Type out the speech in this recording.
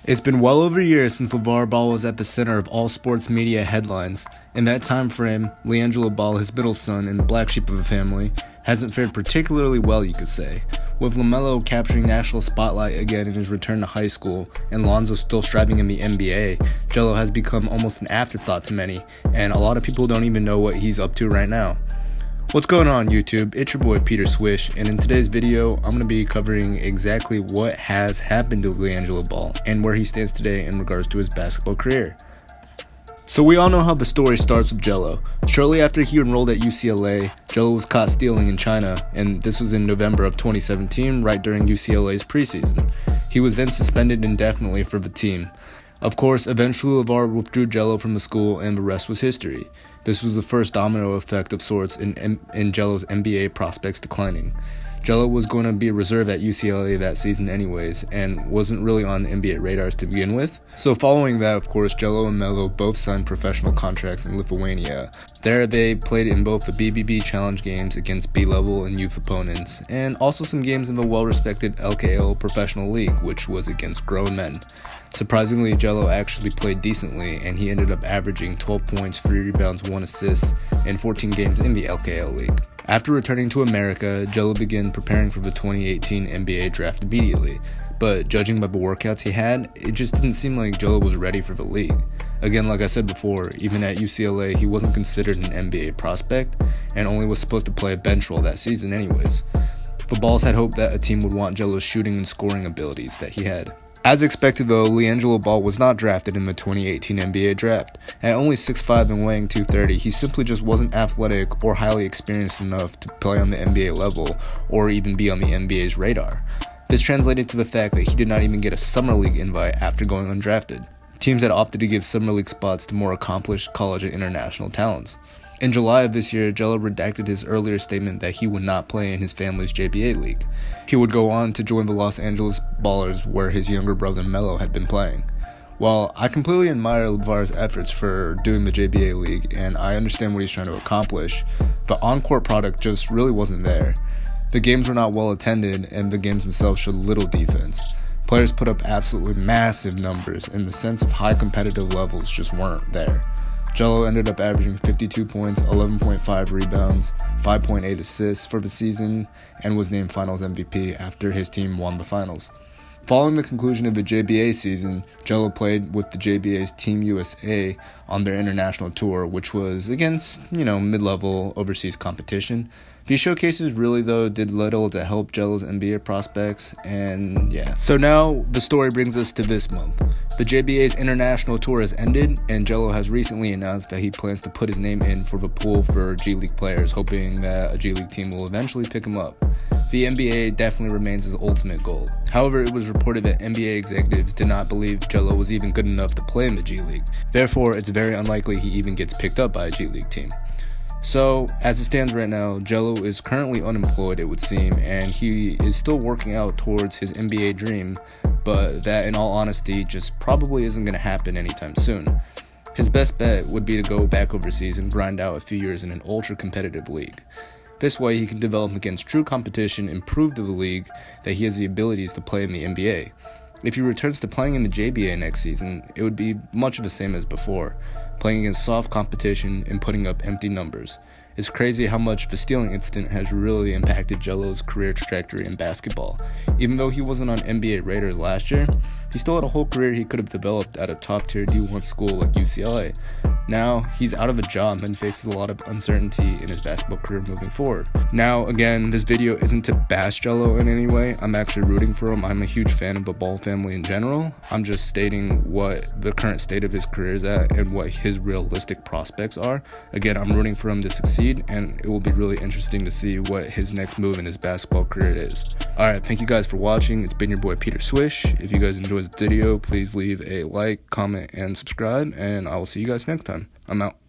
It's been well over a year since Lavar Ball was at the center of all sports media headlines. In that time frame, LiAngelo Ball, his middle son and the black sheep of the family, hasn't fared particularly well, you could say. With LaMelo capturing national spotlight again in his return to high school and Lonzo still striving in the NBA, Gelo has become almost an afterthought to many, and a lot of people don't even know what he's up to right now. What's going on, YouTube? It's your boy Peter Swish, and in today's video, I'm going to be covering exactly what has happened to LiAngelo Ball and where he stands today in regards to his basketball career. So we all know how the story starts with Gelo. Shortly after he enrolled at UCLA, Gelo was caught stealing in China, and this was in November of 2017, right during UCLA's preseason. He was then suspended indefinitely for the team. Of course, eventually Lavar withdrew Gelo from the school, and the rest was history. This was the first domino effect of sorts in Gelo's NBA prospects declining. Gelo was going to be a reserve at UCLA that season anyways, and wasn't really on NBA radars to begin with. So following that, of course, Gelo and Melo both signed professional contracts in Lithuania. There they played in both the BBB Challenge games against B-level and youth opponents, and also some games in the well-respected LKL Professional League, which was against grown men. Surprisingly, Gelo actually played decently, and he ended up averaging 12 points, 3 rebounds, 1 assist, in 14 games in the LKL League. After returning to America, Gelo began preparing for the 2018 NBA draft immediately, but judging by the workouts he had, it just didn't seem like Gelo was ready for the league. Again, like I said before, even at UCLA, he wasn't considered an NBA prospect, and only was supposed to play a bench role that season anyways. The Balls had hoped that a team would want Gelo's shooting and scoring abilities that he had. As expected though, LiAngelo Ball was not drafted in the 2018 NBA draft. At only 6'5" and weighing 230, he simply just wasn't athletic or highly experienced enough to play on the NBA level or even be on the NBA's radar. This translated to the fact that he did not even get a summer league invite after going undrafted. Teams had opted to give summer league spots to more accomplished college and international talents. In July of this year, Gelo redacted his earlier statement that he would not play in his family's JBA league. He would go on to join the Los Angeles Ballers, where his younger brother Melo had been playing. While I completely admire Lavar's efforts for doing the JBA league, and I understand what he's trying to accomplish, the on-court product just really wasn't there. The games were not well attended, and the games themselves showed little defense. Players put up absolutely massive numbers, and the sense of high competitive levels just weren't there. Gelo ended up averaging 52 points, 11.5 rebounds, 5.8 assists for the season, and was named Finals MVP after his team won the finals. Following the conclusion of the JBA season, Gelo played with the JBA's Team USA on their international tour, which was against, mid-level overseas competition. These showcases really, though, did little to help Gelo's NBA prospects, and yeah. So now, the story brings us to this month. The JBA's international tour has ended, and Gelo has recently announced that he plans to put his name in for the pool for G League players, hoping that a G League team will eventually pick him up. The NBA definitely remains his ultimate goal. However, it was reported that NBA executives did not believe Gelo was even good enough to play in the G League. Therefore, it's very unlikely he even gets picked up by a G League team. So, as it stands right now, Gelo is currently unemployed, it would seem, and he is still working out towards his NBA dream, but that, in all honesty, just probably isn't going to happen anytime soon. His best bet would be to go back overseas and grind out a few years in an ultra-competitive league. This way, he can develop against true competition and prove to the league that he has the abilities to play in the NBA. If he returns to playing in the JBA next season, it would be much of the same as before, playing against soft competition and putting up empty numbers. It's crazy how much the stealing incident has really impacted Gelo's career trajectory in basketball. Even though he wasn't on NBA radars last year, he still had a whole career he could have developed at a top-tier D1 school like UCLA. Now, he's out of a job and faces a lot of uncertainty in his basketball career moving forward. Now, again, this video isn't to bash Gelo in any way. I'm actually rooting for him. I'm a huge fan of the Ball family in general. I'm just stating what the current state of his career is at and what his realistic prospects are. Again, I'm rooting for him to succeed, and it will be really interesting to see what his next move in his basketball career is. Alright, thank you guys for watching. It's been your boy Peter Swish. If you guys enjoyed the video, please leave a like, comment, and subscribe, and I will see you guys next time. I'm out.